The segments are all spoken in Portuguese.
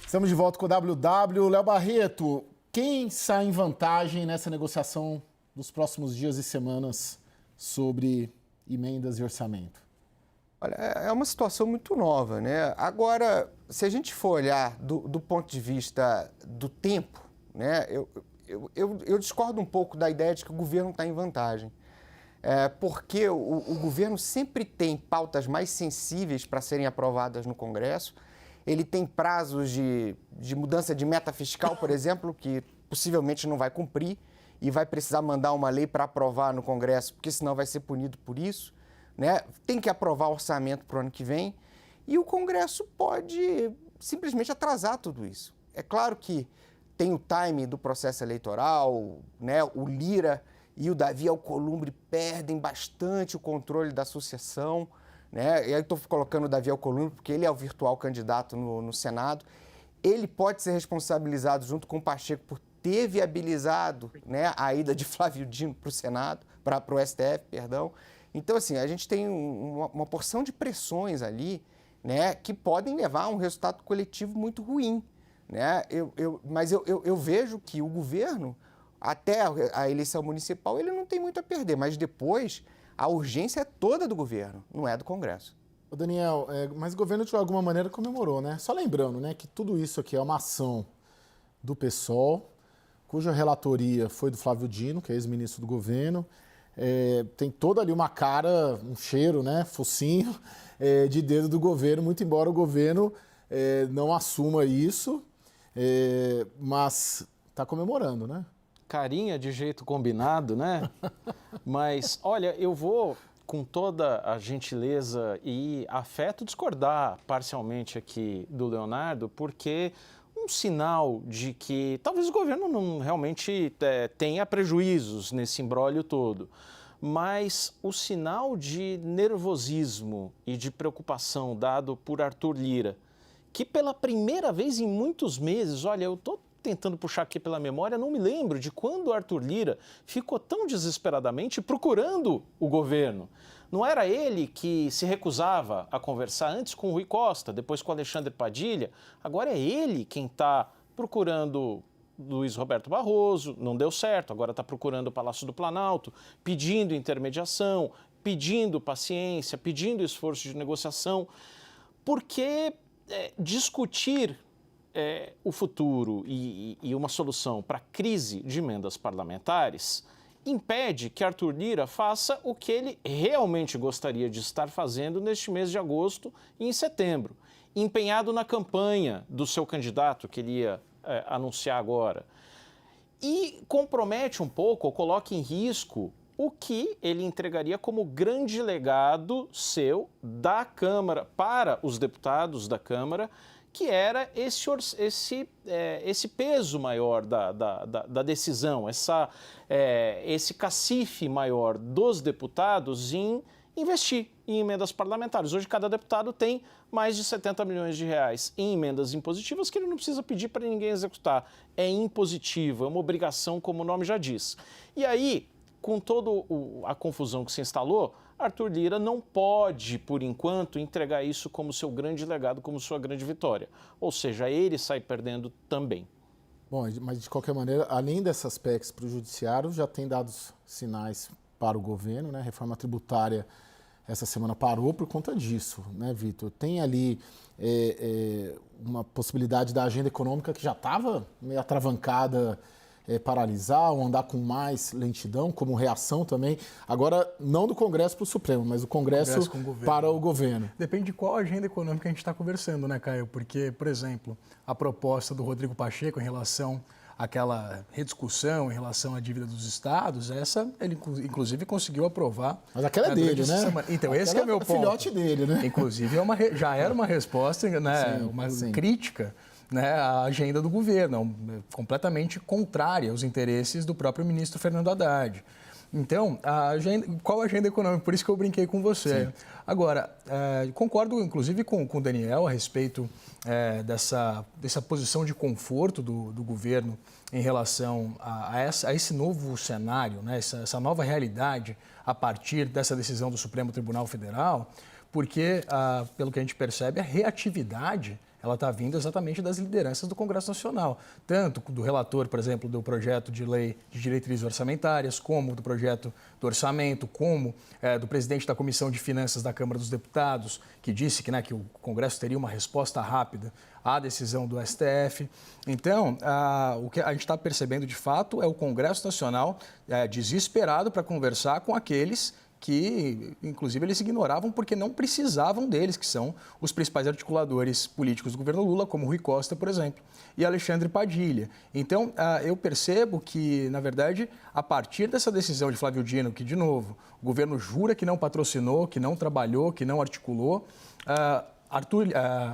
Estamos de volta com o WW. Léo Barreto, quem sai em vantagem nessa negociação dos próximos dias e semanas sobre emendas e orçamento? Olha, é uma situação muito nova, né? Agora, se a gente for olhar do ponto de vista do tempo, né? Eu discordo um pouco da ideia de que o governo está em vantagem. Porque o governo sempre tem pautas mais sensíveis para serem aprovadas no Congresso. Ele tem prazos de mudança de meta fiscal, por exemplo, que possivelmente não vai cumprir e vai precisar mandar uma lei para aprovar no Congresso, porque senão vai ser punido por isso, né? Tem que aprovar o orçamento para o ano que vem e o Congresso pode simplesmente atrasar tudo isso. É claro que tem o time do processo eleitoral, né? O Lira e o Davi Alcolumbre perdem bastante o controle da sucessão, né? E aí estou colocando o Davi Alcolumbre porque ele é o virtual candidato no Senado. Ele pode ser responsabilizado junto com o Pacheco por ter viabilizado, né, a ida de Flávio Dino para o Senado, para o STF, perdão. Então, assim, a gente tem uma porção de pressões ali, né, que podem levar a um resultado coletivo muito ruim, né? Mas eu vejo que o governo, até a eleição municipal, ele não tem muito a perder, mas depois a urgência é toda do governo, não é do Congresso. Ô Daniel, mas o governo de alguma maneira comemorou, né? Só lembrando, né, que tudo isso aqui é uma ação do PSOL, cuja relatoria foi do Flávio Dino, que é ex-ministro do governo. Tem toda ali uma cara, um cheiro, né, focinho, de dedo do governo, muito embora o governo não assuma isso, mas está comemorando, né? Carinha de jeito combinado, né? Mas, olha, eu vou, com toda a gentileza e afeto, discordar parcialmente aqui do Leonardo, porque um sinal de que talvez o governo não realmente tenha prejuízos nesse imbróglio todo, mas o sinal de nervosismo e de preocupação dado por Arthur Lira, que pela primeira vez em muitos meses, olha, eu estou tentando puxar aqui pela memória, não me lembro de quando o Arthur Lira ficou tão desesperadamente procurando o governo. Não era ele que se recusava a conversar antes com o Rui Costa, depois com o Alexandre Padilha? Agora é ele quem está procurando Luiz Roberto Barroso, não deu certo, agora está procurando o Palácio do Planalto, pedindo intermediação, pedindo paciência, pedindo esforço de negociação, porque discutir o futuro e uma solução para a crise de emendas parlamentares impede que Arthur Lira faça o que ele realmente gostaria de estar fazendo neste mês de agosto e em setembro, empenhado na campanha do seu candidato que ele ia anunciar agora. E compromete um pouco, ou coloca em risco, o que ele entregaria como grande legado seu da Câmara para os deputados da Câmara, que era esse peso maior da decisão, esse cacife maior dos deputados em investir em emendas parlamentares. Hoje, cada deputado tem mais de 70 milhões de reais em emendas impositivas que ele não precisa pedir para ninguém executar. É impositivo, é uma obrigação, como o nome já diz. E aí, com toda a confusão que se instalou, Arthur Lira não pode, por enquanto, entregar isso como seu grande legado, como sua grande vitória. Ou seja, ele sai perdendo também. Bom, mas de qualquer maneira, além dessas PECs para o judiciário, já tem dado sinais para o governo, né? A reforma tributária essa semana parou por conta disso, né, Vitor? Tem ali uma possibilidade da agenda econômica que já estava meio atravancada, paralisar ou andar com mais lentidão, como reação também. Agora, não do Congresso para o Supremo, mas do Congresso para o governo. Depende de qual agenda econômica a gente está conversando, né, Caio? Porque, por exemplo, a proposta do Rodrigo Pacheco em relação àquela rediscussão em relação à dívida dos estados, essa ele, inclusive, conseguiu aprovar. Mas aquela é dele, né? Então, esse que é o meu ponto. Filhote dele, né? Inclusive, já era uma resposta, né, sim. crítica, né, à agenda do governo, completamente contrária aos interesses do próprio ministro Fernando Haddad. Então, qual a agenda econômica? Por isso que eu brinquei com você. Sim. Agora, concordo inclusive com o Daniel a respeito dessa posição de conforto do governo em relação a esse novo cenário, né, essa nova realidade a partir dessa decisão do Supremo Tribunal Federal, porque, pelo que a gente percebe, a reatividade ela está vindo exatamente das lideranças do Congresso Nacional, tanto do relator, por exemplo, do projeto de lei de diretrizes orçamentárias, como do projeto do orçamento, como do presidente da Comissão de Finanças da Câmara dos Deputados, que disse que o Congresso teria uma resposta rápida à decisão do STF. Então, o que a gente está percebendo de fato é o Congresso Nacional desesperado para conversar com aqueles que, inclusive, eles ignoravam porque não precisavam deles, que são os principais articuladores políticos do governo Lula, como Rui Costa, por exemplo, e Alexandre Padilha. Então, eu percebo que, na verdade, a partir dessa decisão de Flávio Dino, que, de novo, o governo jura que não patrocinou, que não trabalhou, que não articulou,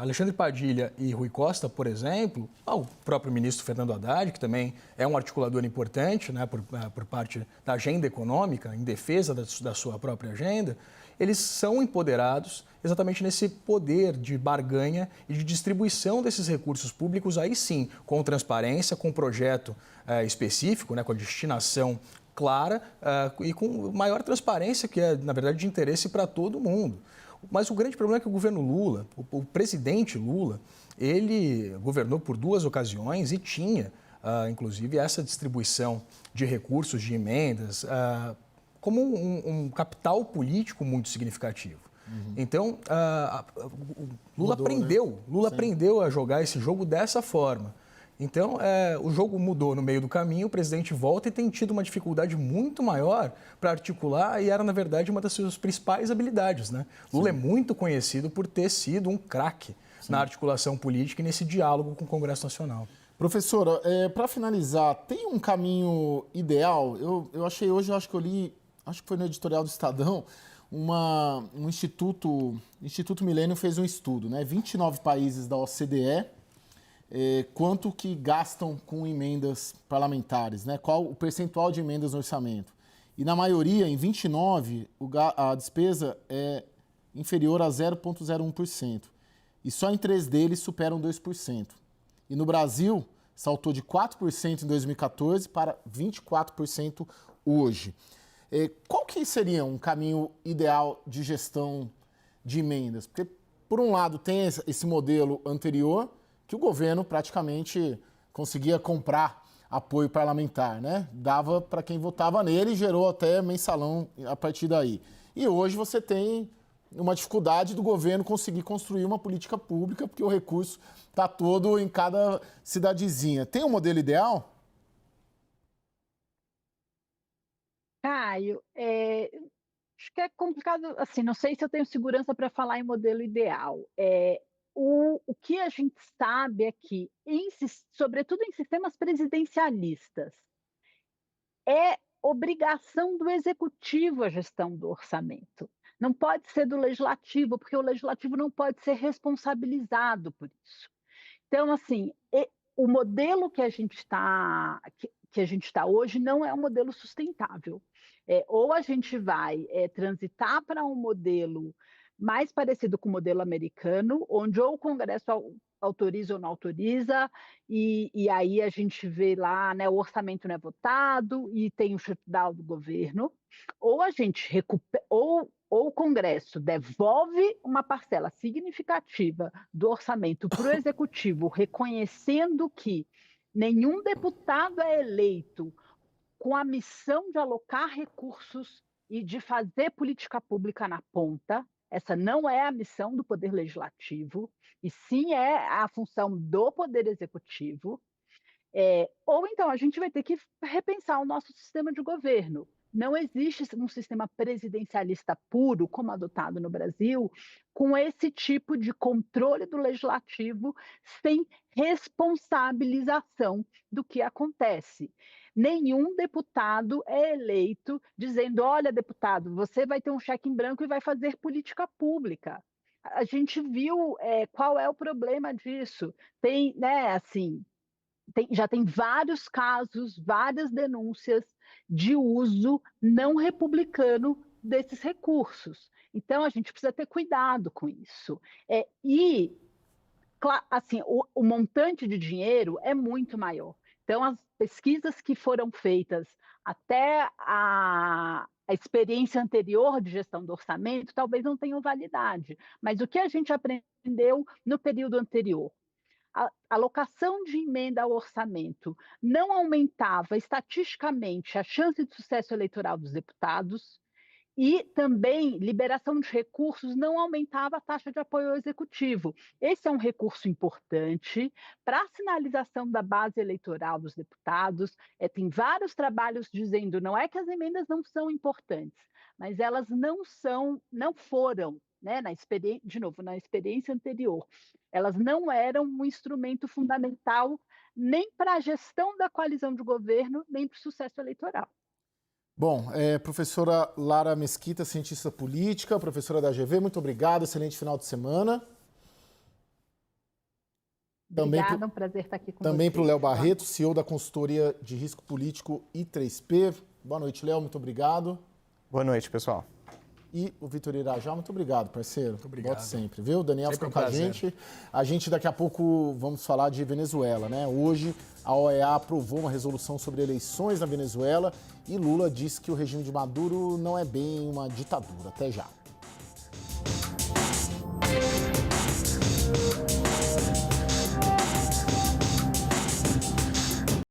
Alexandre Padilha e Rui Costa, por exemplo, o próprio ministro Fernando Haddad, que também é um articulador importante, né, por parte da agenda econômica, em defesa da sua própria agenda, eles são empoderados exatamente nesse poder de barganha e de distribuição desses recursos públicos, aí sim, com transparência, com projeto específico, né, com a destinação clara e com maior transparência, que é, na verdade, de interesse para todo mundo. Mas o grande problema é que o governo Lula, o presidente Lula, ele governou por 2 ocasiões e tinha, inclusive, essa distribuição de recursos, de emendas, como um capital político muito significativo. Uhum. Então, Lula aprendeu a jogar esse jogo dessa forma. Então, o jogo mudou no meio do caminho, o presidente volta e tem tido uma dificuldade muito maior para articular, e era, na verdade, uma das suas principais habilidades, né? Lula é muito conhecido por ter sido um craque na articulação política e nesse diálogo com o Congresso Nacional. Professora, para finalizar, tem um caminho ideal? Eu achei hoje, acho que foi no editorial do Estadão, um Instituto Milênio fez um estudo, né? 29 países da OCDE, quanto que gastam com emendas parlamentares, né? Qual o percentual de emendas no orçamento. E na maioria, em 29, a despesa é inferior a 0,01%. E só em 3 deles superam 2%. E no Brasil, saltou de 4% em 2014 para 24% hoje. Qual que seria um caminho ideal de gestão de emendas? Porque, por um lado, tem esse modelo anterior, que o governo praticamente conseguia comprar apoio parlamentar, né? Dava para quem votava nele e gerou até mensalão a partir daí. E hoje você tem uma dificuldade do governo conseguir construir uma política pública, porque o recurso está todo em cada cidadezinha. Tem um modelo ideal? Caio, acho que é complicado, assim, não sei se eu tenho segurança para falar em modelo ideal. O que a gente sabe é que, sobretudo em sistemas presidencialistas, é obrigação do executivo a gestão do orçamento. Não pode ser do legislativo, porque o legislativo não pode ser responsabilizado por isso. Então, assim, o modelo que a gente está hoje não é um modelo sustentável. Ou a gente vai transitar para um modelo mais parecido com o modelo americano, onde ou o Congresso autoriza ou não autoriza, e aí a gente vê lá, né, o orçamento não é votado e tem o shutdown do governo, ou a gente recupera, ou o Congresso devolve uma parcela significativa do orçamento para o Executivo, reconhecendo que nenhum deputado é eleito com a missão de alocar recursos e de fazer política pública na ponta. Essa não é a missão do Poder Legislativo, e sim é a função do Poder Executivo. Ou então a gente vai ter que repensar o nosso sistema de governo. Não existe um sistema presidencialista puro, como adotado no Brasil, com esse tipo de controle do legislativo sem responsabilização do que acontece. Nenhum deputado é eleito dizendo: olha, deputado, você vai ter um cheque em branco e vai fazer política pública. A gente viu qual é o problema disso. Tem, né, assim, já tem vários casos, várias denúncias de uso não republicano desses recursos. Então, a gente precisa ter cuidado com isso. Assim, o montante de dinheiro é muito maior. Então, as pesquisas que foram feitas até a experiência anterior de gestão do orçamento talvez não tenha validade, mas o que a gente aprendeu no período anterior? A alocação de emenda ao orçamento não aumentava estatisticamente a chance de sucesso eleitoral dos deputados e também liberação de recursos não aumentava a taxa de apoio ao executivo. Esse é um recurso importante para a sinalização da base eleitoral dos deputados. Tem vários trabalhos dizendo, não é que as emendas não são importantes, mas elas não foram, né, na experiência anterior, elas não eram um instrumento fundamental nem para a gestão da coalizão de governo, nem para o sucesso eleitoral. Bom, professora Lara Mesquita, cientista política, professora da GV, muito obrigado, excelente final de semana. Obrigada, é um prazer estar aqui com Também vocês. para o Léo Barreto, CEO da consultoria de risco político I3P. Boa noite, Léo, muito obrigado. Boa noite, pessoal. E o Vitor Irajá, muito obrigado, parceiro. Muito obrigado. Volte sempre, viu? Daniel Sempre ficou com a gente. A gente daqui a pouco vamos falar de Venezuela, né? Hoje a OEA aprovou uma resolução sobre eleições na Venezuela e Lula disse que o regime de Maduro não é bem uma ditadura. Até já.